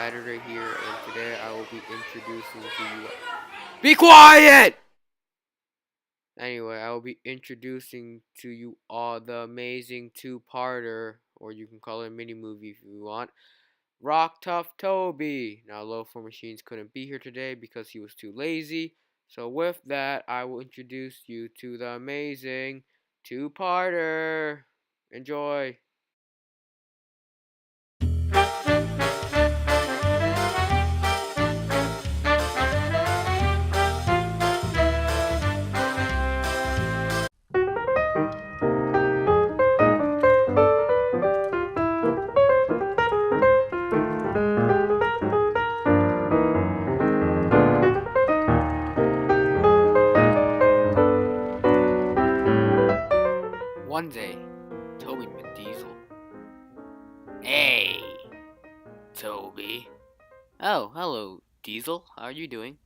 Saturday here, and today I will be introducing to you. Be quiet! Anyway, I will be introducing to you all the amazing two-parter, or you can call it a mini-movie if you want, Rock Tough Toby. Now, Low for Machines couldn't be here today because he was too lazy. So with that, I will introduce you to the amazing two-parter. Enjoy! One day, Toby met Diesel. Hey, Toby. Oh, hello, Diesel. How are you doing?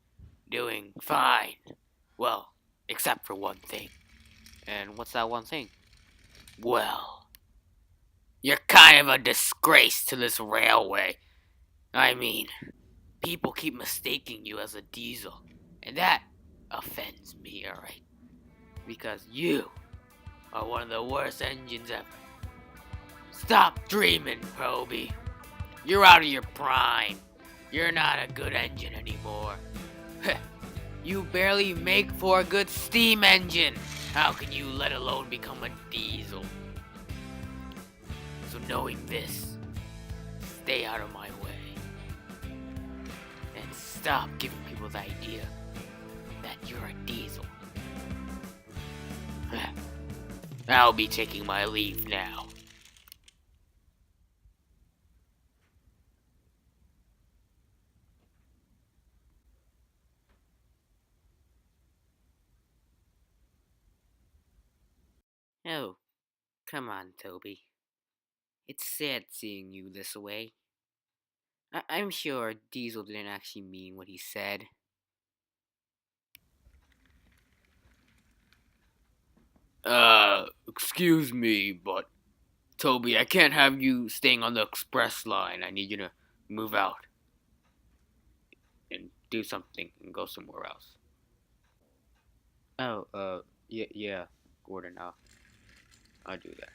Doing fine. Well, except for one thing. And what's that one thing? Well, you're kind of a disgrace to this railway. I mean, people keep mistaking you as a diesel. And that offends me, alright? Because you are one of the worst engines ever. Stop dreaming, Toby. You're out of your prime. You're not a good engine anymore. You barely make for a good steam engine. How can you let alone become a diesel? So knowing this, stay out of my way. And stop giving people the idea that you're a diesel. I'll be taking my leave now. Oh, come on, Toby. It's sad seeing you this way. I'm sure Diesel didn't actually mean what he said. Excuse me, but Toby, I can't have you staying on the express line. I need you to move out and do something and go somewhere else. Oh, yeah, Gordon, I'll do that.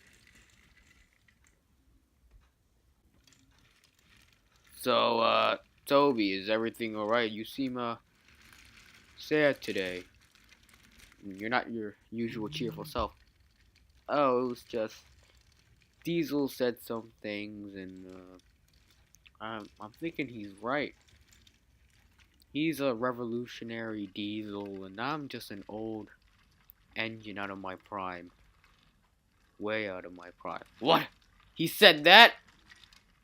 So, Toby, is everything alright? You seem, sad today. You're not your usual cheerful self. Oh, it was just Diesel said some things, and I'm thinking he's right. He's a revolutionary Diesel, and I'm just an old engine out of my prime. Way out of my prime. What? He said that?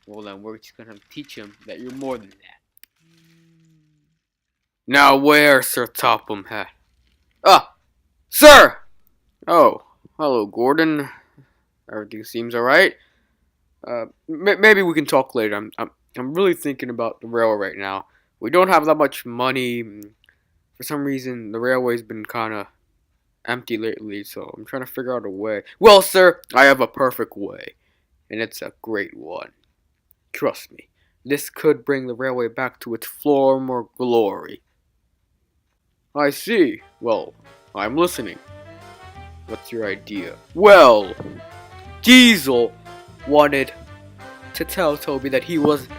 Well, then we're just gonna teach him that you're more than that. Now where, Sir Topham Hat? Ah, sir! Oh, hello, Gordon. Everything seems alright. Maybe we can talk later. I'm really thinking about the railway right now. We don't have that much money. For some reason, the railway's been kind of empty lately, so I'm trying to figure out a way. Well, sir, I have a perfect way, and it's a great one. Trust me, this could bring the railway back to its former glory. I see. Well, I'm listening. What's your idea? Well, Diesel wanted to tell Toby that he wasn't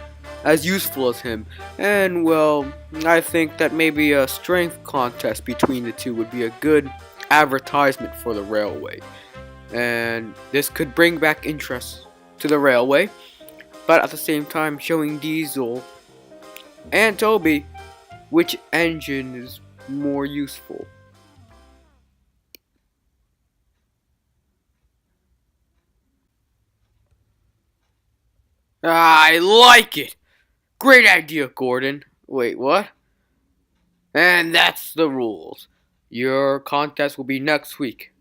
as useful as him, and well, I think that maybe a strength contest between the two would be a good advertisement for the railway, and this could bring back interest to the railway, but at the same time showing Diesel and Toby which engine is more useful. I like it! Great idea, Gordon. Wait, what? And that's the rules. Your contest will be next week.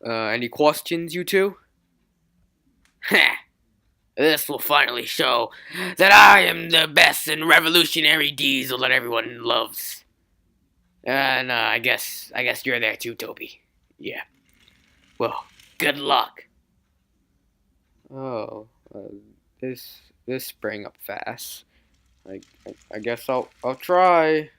Any questions, you two? Heh. This will finally show that I am the best and revolutionary diesel that everyone loves. And I guess you're there too, Toby. Yeah. Well, good luck. Oh, this sprang up fast. I guess I'll try.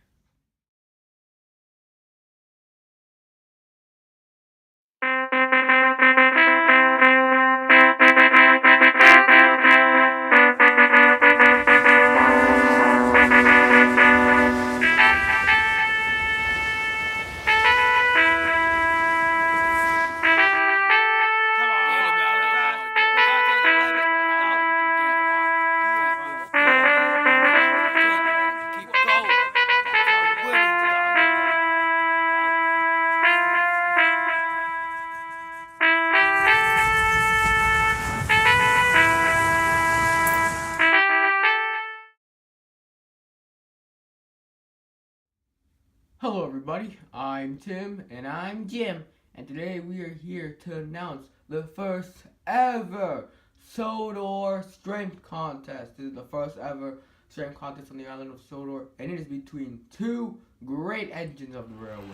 Hello everybody, I'm Tim. And I'm Jim. And today we are here to announce the first ever Sodor Strength Contest. This is the first ever strength contest on the island of Sodor, and it is between two great engines of the railway.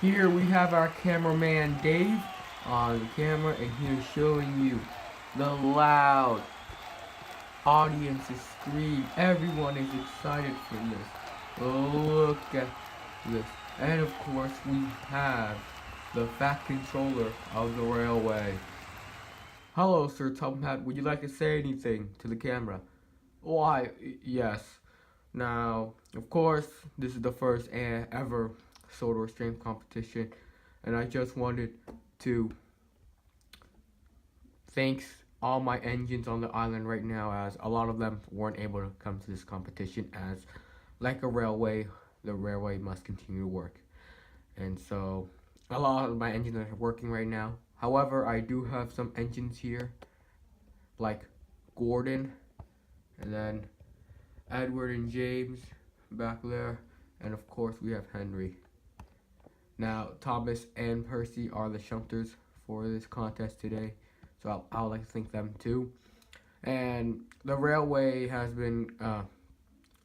Here we have our cameraman Dave on the camera, and he is showing you the loud audiences scream. Everyone is excited for this. Look at this. And of course we have the Fat Controller of the railway. Hello, Sir Tubhat. Would you like to say anything to the camera? Why, yes. Now, of course, this is the first ever Sodor Strength competition, and I just wanted to thank all my engines on the island right now, as a lot of them weren't able to come to this competition, as like a railway, the railway must continue to work. And so a lot of my engines are working right now. However, I do have some engines here, like Gordon, and then Edward and James back there, and of course we have Henry. Now, Thomas and Percy are the shunters for this contest today, so I would like to thank them too. And the railway has been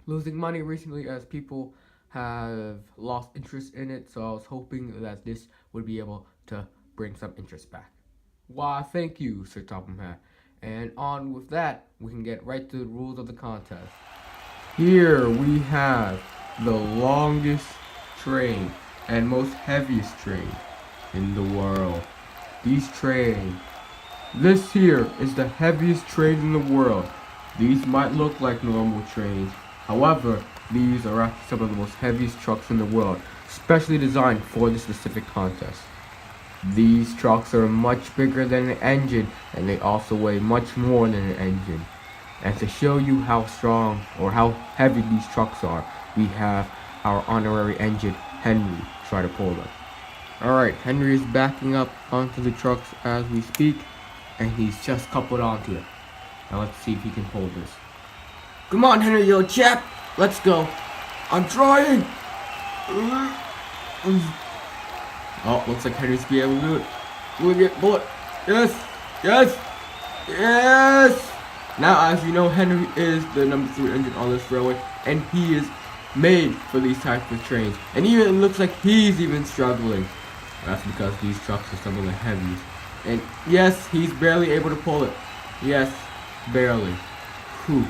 losing money recently, as people have lost interest in it, so I was hoping that this would be able to bring some interest back. Why, thank you, Sir Topham Hat. And on with that, we can get right to the rules of the contest. Here we have the longest train and most heaviest train in the world. This here is the heaviest train in the world. These might look like normal trains. However, these are actually some of the most heaviest trucks in the world, specially designed for this specific contest. These trucks are much bigger than an engine, and they also weigh much more than an engine. And to show you how strong or how heavy these trucks are, we have our honorary engine, Henry, try to pull them. Alright, Henry is backing up onto the trucks as we speak, and he's just coupled onto it. Now let's see if he can pull this. Come on, Henry, you old chap! Let's go! I'm trying! Oh, looks like Henry's be able to do it. Look at bullet. Yes! Yes! Yes! Now, as you know, Henry is the number 3 engine on this railway, and he is made for these types of trains. And even it looks like he's even struggling. That's because these trucks are some of the heaviest. And yes, he's barely able to pull it. Yes, barely. Whew.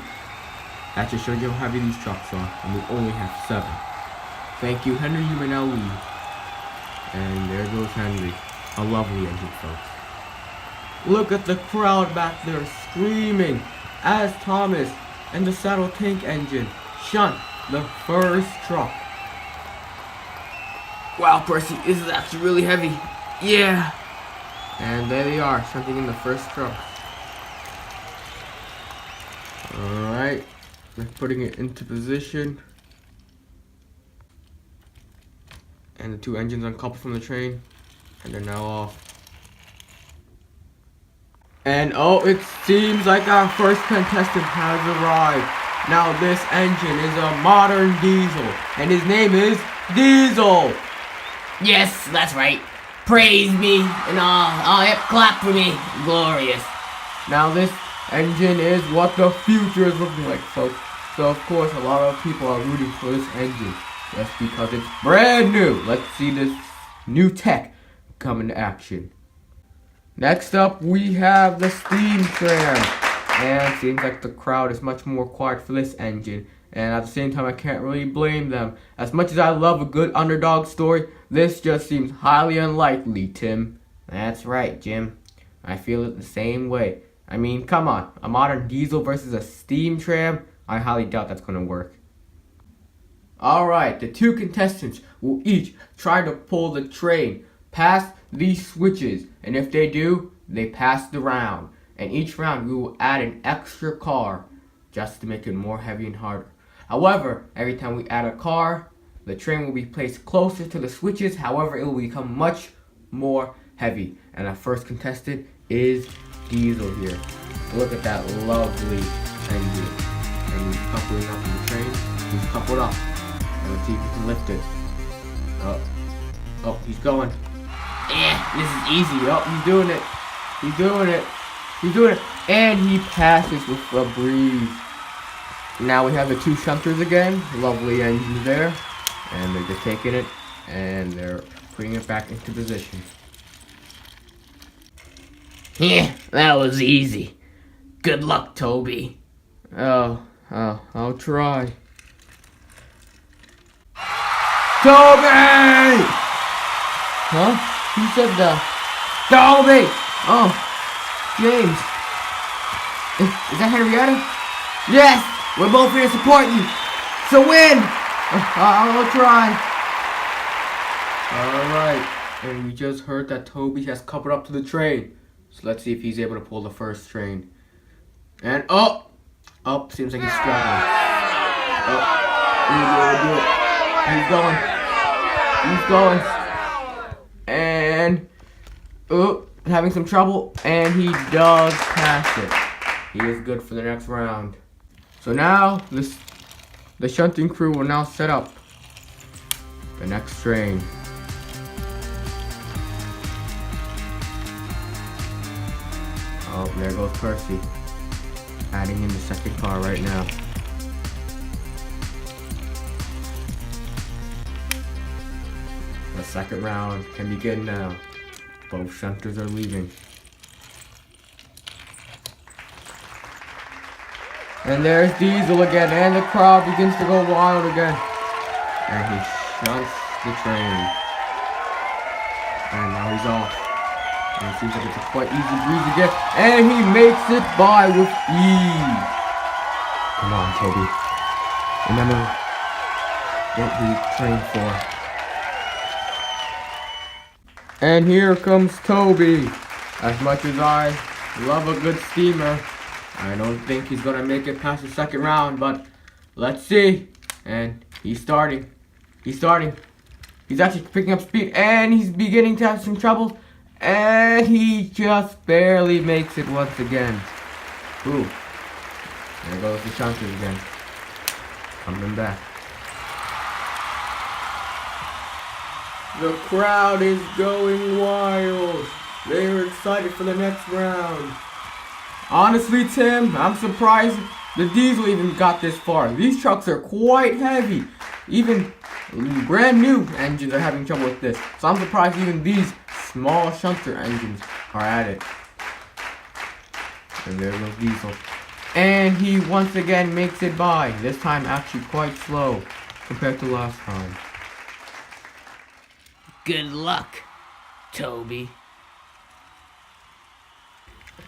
That just shows you how heavy these trucks are, and we only have 7. Thank you, Henry. You may now leave. And there goes Henry. A lovely engine, folks. Look at the crowd back there screaming as Thomas and the saddle tank engine shunt the first truck. Wow, Percy, this is actually really heavy. Yeah. And there they are, shunting in the first truck. Alright, they're putting it into position. And the 2 engines uncoupled from the train, and they're now off. And oh, it seems like our first contestant has arrived. Now this engine is a modern diesel, and his name is Diesel. Yes, that's right. Praise me, and yep, clap for me. Glorious. Now this engine is what the future is looking like, folks. So of course a lot of people are rooting for this engine, just because it's brand new. Let's see this new tech come into action. Next up, we have the steam tram, and it seems like the crowd is much more quiet for this engine, And at the same time, I can't really blame them. As much as I love a good underdog story, this just seems highly unlikely, Tim. That's right, Jim. I feel it the same way. I mean, come on. A modern diesel versus a steam tram? I highly doubt that's going to work. Alright, the two contestants will each try to pull the train past these switches. And if they do, they pass the round. And each round we will add an extra car just to make it more heavy and harder. However, every time we add a car, the train will be placed closer to the switches. However, it will become much more heavy. And our first contestant is Diesel here. Look at that lovely engine. And he's coupling up in the train. He's coupled up. And let's see if he can lift it. Oh, he's going. Yeah, this is easy. Oh, he's doing it. He's doing it. He's doing it. And he passes with a breeze. Now we have the two shunters again. Lovely engines there. And they're just taking it and they're putting it back into position. Yeah, that was easy. Good luck, Toby. Oh, I'll try. Toby! Huh? Who said that? Toby! Oh, James. Is that Henrietta? Yes! We're both here to support you. So win! I'll try. Alright. And we just heard that Toby has coupled up to the train. So let's see if he's able to pull the first train. And seems like he's struggling. He's able to do it. He's going. He's going. And having some trouble. And he does pass it. He is good for the next round. So now the shunting crew will now set up the next train. Oh, there goes Percy. Adding in the second car right now. The second round can begin now. Both shunters are leaving. And there's Diesel again, and the crowd begins to go wild again. And he shunts the train. And now he's off. And it seems like it's a quite easy breeze again. And he makes it by with ease. Come on, Toby. Remember what we trained for. And here comes Toby. As much as I love a good steamer, I don't think he's gonna make it past the second round, but let's see. And he's starting. He's actually picking up speed, and he's beginning to have some trouble. And he just barely makes it once again. Ooh. There goes the shunters again. Coming back. The crowd is going wild. They're excited for the next round. Honestly, Tim, I'm surprised the Diesel even got this far. These trucks are quite heavy. Even brand new engines are having trouble with this. So I'm surprised even these small shunter engines are at it. And there goes Diesel. And he once again makes it by. This time actually quite slow compared to last time. Good luck, Toby.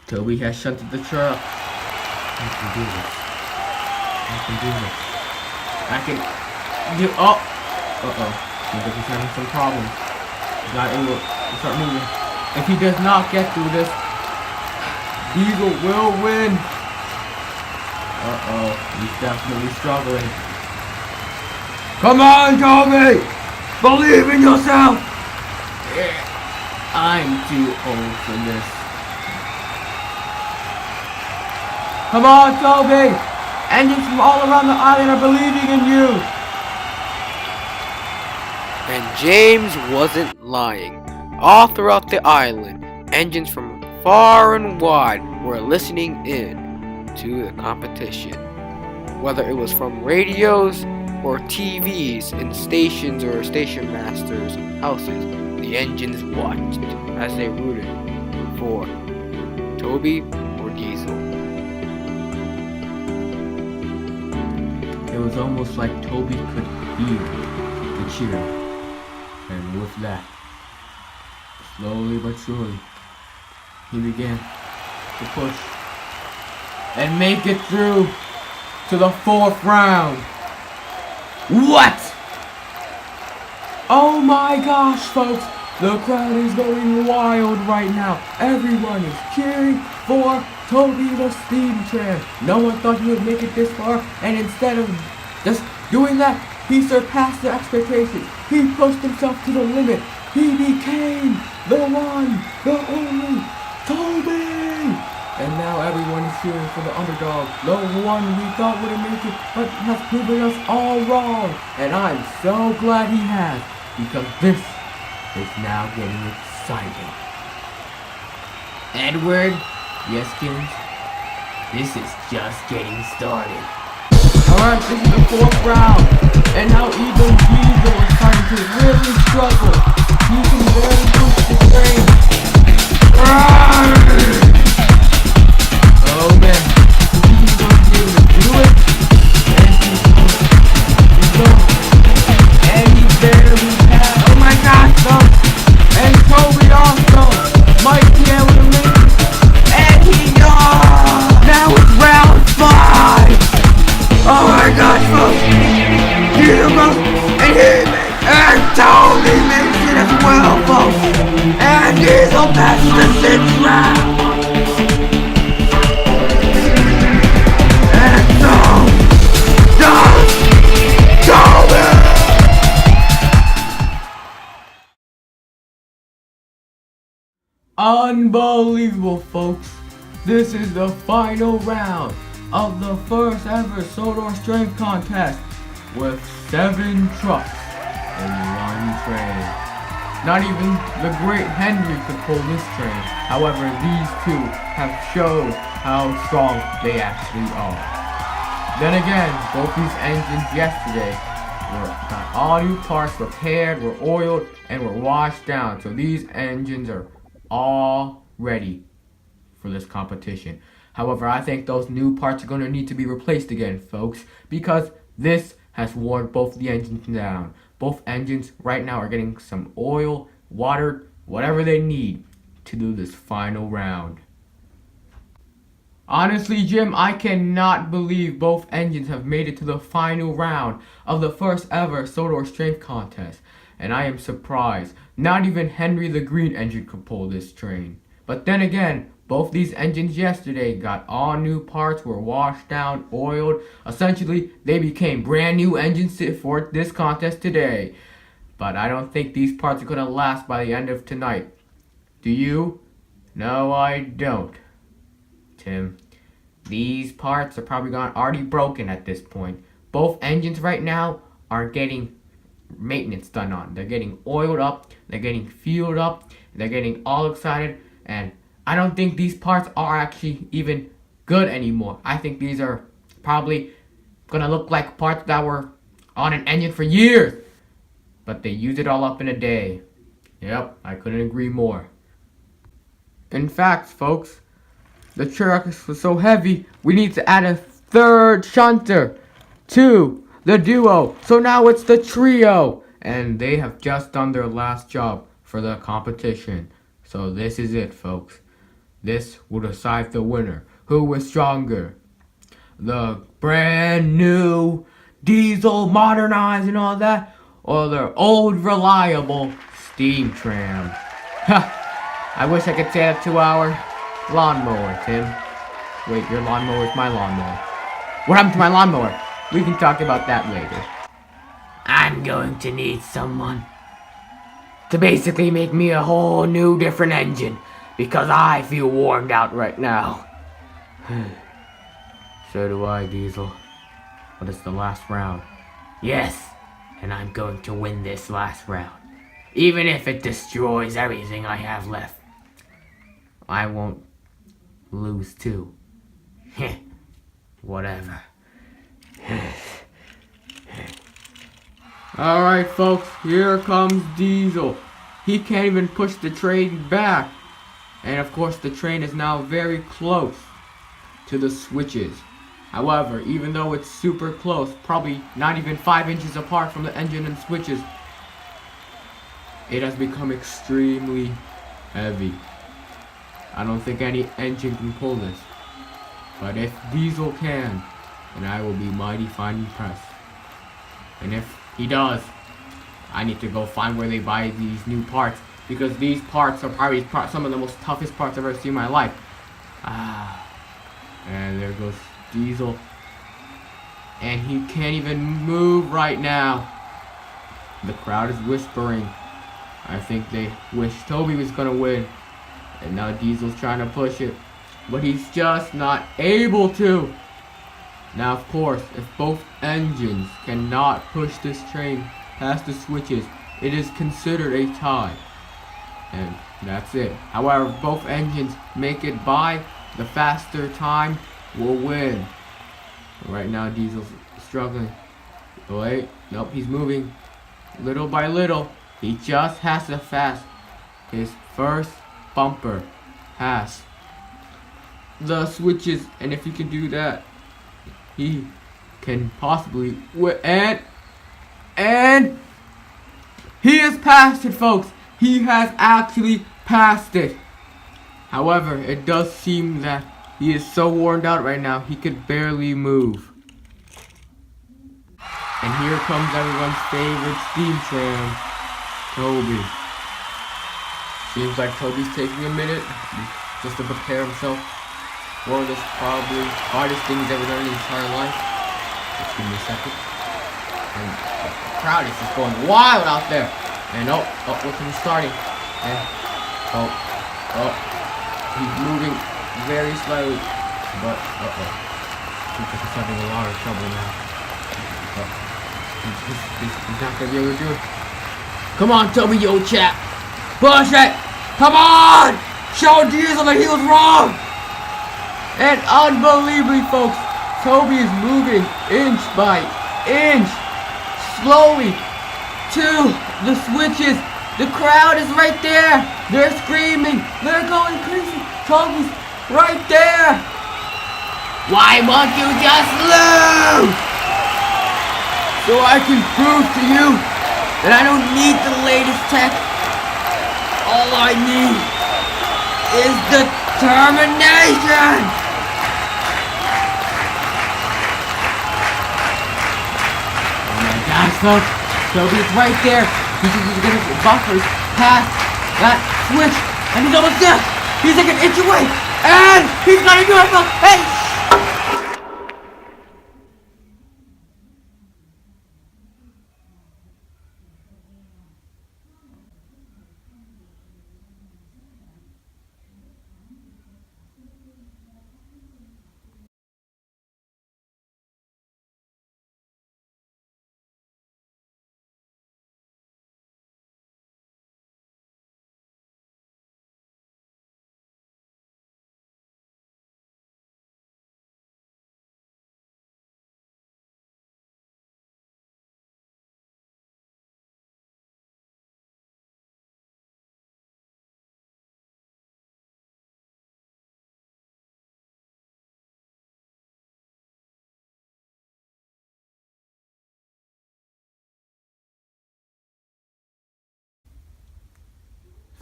Toby has shunted the truck. I can do this. I can do. Seems like he's having some problems. He's not able to start moving. If he does not get through this, Diesel will win. He's definitely struggling. Come on, Toby! Believe in yourself! I'm too old for this. Come on, Toby! Engines from all around the island are believing in you! And James wasn't lying. All throughout the island, engines from far and wide were listening in to the competition. Whether it was from radios or TVs in stations or station masters' houses, the engines watched as they rooted for Toby or Diesel. It was was almost like Toby could hear the cheer. And with that, slowly but surely, he began to push and make it through to the 4th round. What? Oh my gosh, folks! The crowd is going wild right now. Everyone is cheering for Toby the Steam Tram. No one thought he would make it this far, and instead of just doing that, he surpassed their expectations. He pushed himself to the limit. He became the one, the only Toby! And now everyone is cheering for the underdog, the one we thought wouldn't make it, but has proven us all wrong. And I'm so glad he has, because this is now getting exciting. Edward? Yes, kids? This is just getting started. Alright, this is the 4th round, and now even Diesel is starting to really struggle. He can barely push the train. Oh man, he's going to be able to do it, and he's going, and he barely has, oh my gosh, no, and Toby also might be able to make it, and he does! Now it's round 5! Oh my gosh, folks! Diesel goes, and Toby makes it as well, folks! And Diesel passes the 6th round! And so does Toby! Unbelievable, folks! This is the final round of the first ever Sodor Strength Contest with 7 trucks in 1 train. Not even the great Henry could pull this train. However, these two have showed how strong they actually are. Then again, both these engines yesterday got all new parts repaired, were oiled, and were washed down. So these engines are all ready for this competition. However, I think those new parts are going to need to be replaced again, folks, because this has worn both the engines down. Both engines right now are getting some oil, water, whatever they need to do this final round. Honestly, Jim, I cannot believe both engines have made it to the final round of the first ever Sodor Strength Contest. And I am surprised. Not even Henry the Green engine could pull this train. But then again, both these engines yesterday got all new parts, were washed down, oiled. Essentially, they became brand new engines for this contest today. But I don't think these parts are going to last by the end of tonight. Do you? No, I don't. Tim, these parts are probably already broken at this point. Both engines right now are getting maintenance done on. They're getting oiled up, they're getting fueled up, they're getting all excited, and I don't think these parts are actually even good anymore. I think these are probably gonna look like parts that were on an engine for years, but they used it all up in a day. Yep, I couldn't agree more. In fact, folks, the truck was so heavy, we need to add a 3rd shunter to the duo. So now it's the trio, and they have just done their last job for the competition. So this is it, folks. This will decide the winner. Who was stronger? The brand new diesel, modernized and all that, or the old reliable steam tram? Ha! I wish I could say that to our lawnmower, Tim. Wait, your lawnmower is my lawnmower. What happened to my lawnmower? We can talk about that later. I'm going to need someone to basically make me a whole new different engine, because I feel warmed out right now. So do I, Diesel. But it's the last round. Yes, and I'm going to win this last round, even if it destroys everything I have left. I won't lose too. Whatever. Alright, folks, here comes Diesel. He can't even push the train back. And of course, the train is now very close to the switches. However, even though it's super close, probably not even 5 inches apart from the engine and switches, it has become extremely heavy. I don't think any engine can pull this. But if Diesel can, then I will be mighty fine impressed. And if he does, I need to go find where they buy these new parts, because these parts are probably some of the most toughest parts I've ever seen in my life. And there goes Diesel. And he can't even move right now. The crowd is whispering. I think they wish Toby was gonna win. And now Diesel's trying to push it, but he's just not able to. Now, of course, if both engines cannot push this train past the switches, it is considered a tie. And that's it. However, if both engines make it by, the faster time will win. Right now, Diesel's struggling. Wait, nope, he's moving. Little by little, he just has to pass his first bumper past the switches, and if he can do that, he can possibly win. And he has passed it, folks. He has actually passed it. However, it does seem that he is so worn out right now, he could barely move. And here comes everyone's favorite steam tram, Toby. Seems like Toby's taking a minute just to prepare himself for this probably hardest thing he's ever done in his entire life. Just give me a second. And the crowd is just going wild out there. And look at him starting. And he's moving very slowly. But looks like he's having a lot of trouble now. He's not gonna be able to do it. Come on, Toby, you old chap. Push it! Come on! Show Diesel that he was wrong! And unbelievably, folks, Toby is moving inch by inch, slowly, to the switches. The crowd is right there. They're screaming. They're going crazy. Toby's right there. Why won't you just lose? So I can prove to you that I don't need the latest tech. All I need is determination! Oh my gosh, folks. Toby's right there. He's just gonna get buffers past that switch. And he's almost there. He's like an inch away. And he's gonna do it, folks. Hey!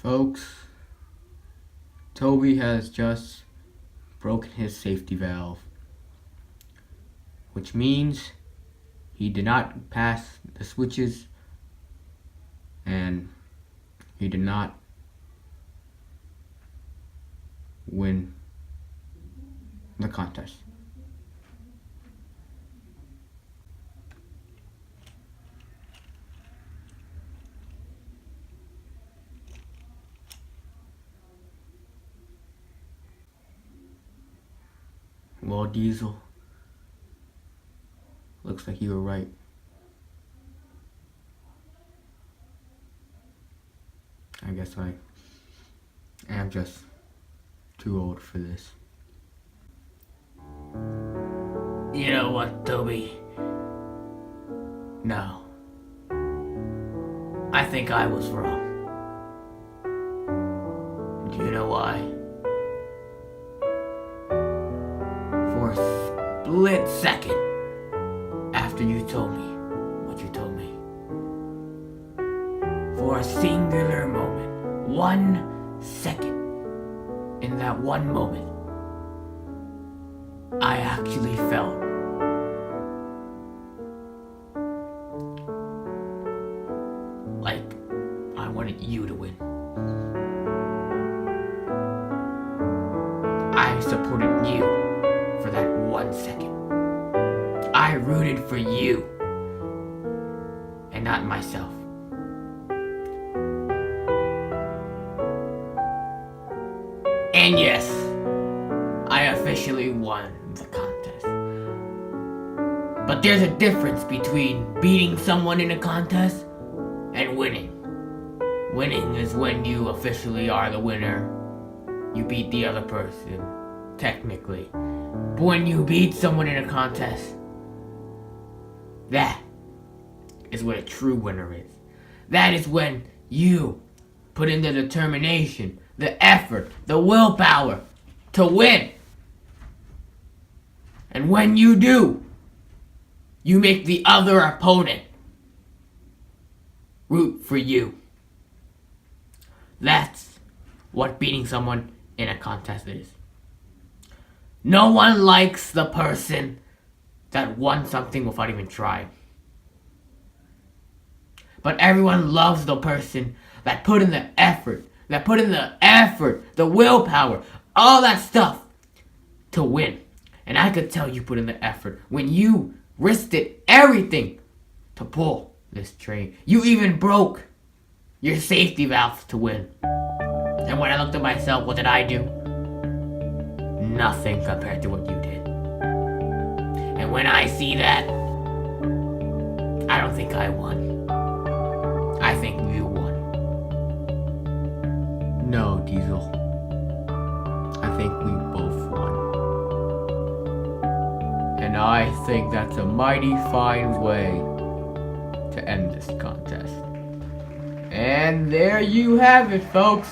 Folks, Toby has just broken his safety valve, which means he did not pass the switches and he did not win the contest. Well, Diesel, looks like you were right. I guess I am just too old for this. You know what, Toby? No. I think I was wrong. Do you know why? For split second after you told me what you told me. For a singular moment, 1 second, in that one moment, I actually felt like I wanted you to win. I supported you for that 1 second. I rooted for you and not myself. And yes, I officially won the contest. But there's a difference between beating someone in a contest and winning. Winning is when you officially are the winner. You beat the other person, technically. But when you beat someone in a contest, that is what a true winner is. That is when you put in the determination, the effort, the willpower to win. And when you do, you make the other opponent root for you. That's what beating someone in a contest is. No one likes the person that won something without even trying. But everyone loves the person that put in the effort, the willpower, all that stuff to win. And I could tell you put in the effort when you risked it everything to pull this train. You even broke your safety valve to win. And when I looked at myself, what did I do? Nothing compared to what you did. And when I see that, I don't think I won. I think you won. No, Diesel. I think we both won. And I think that's a mighty fine way to end this contest. And there you have it, folks.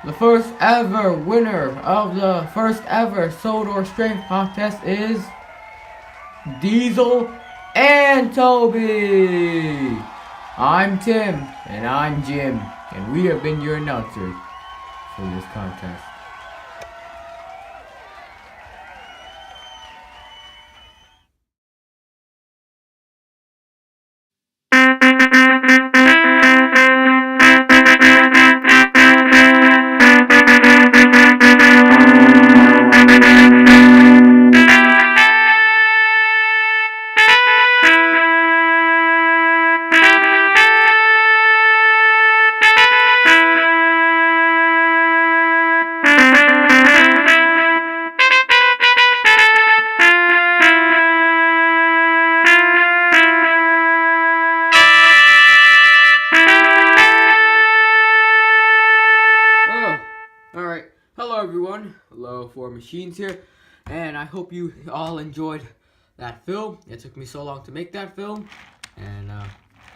The first ever winner of the first ever Sodor Strength Contest is Diesel and Toby. I'm Tim, and I'm Jim, and we have been your announcers for this contest. Alright, hello everyone, hello Four Machines here, and I hope you all enjoyed that film. It took me so long to make that film, and I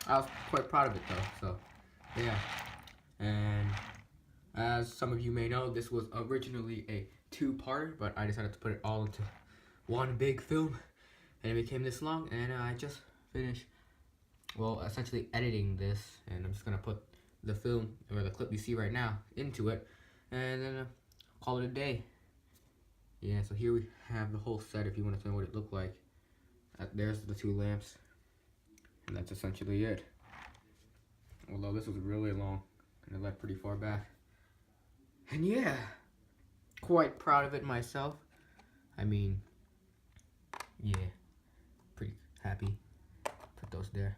was quite proud of it though, so yeah. And as some of you may know, this was originally a two-parter, but I decided to put it all into one big film, and it became this long, and I just finished, well, essentially editing this, and I'm just gonna put the film, or the clip you see right now, into it, and then call it a day. Yeah, so here we have the whole set if you want to know what it looked like. There's the two lamps, and that's essentially it. Although this was really long, and it led pretty far back. And yeah, quite proud of it myself. I mean, yeah, pretty happy. Put those there.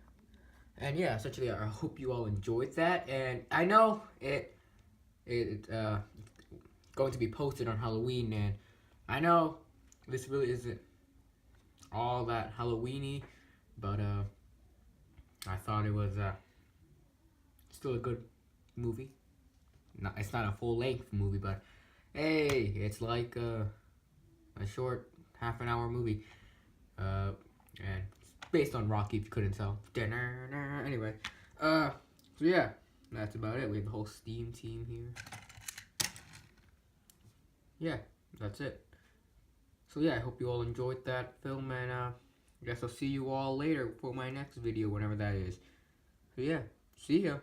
And yeah, essentially I hope you all enjoyed that, and I know it's going to be posted on Halloween, and I know this really isn't all that Halloween-y, but I thought it was still a good movie. It's not a full-length movie, but hey, it's like a short half-an-hour movie, and it's based on Rocky, if you couldn't tell. Anyway, so yeah, that's about it. We have the whole Steam team here. Yeah, that's it. So yeah, I hope you all enjoyed that film, and I guess I'll see you all later for my next video, whenever that is. So yeah, see ya.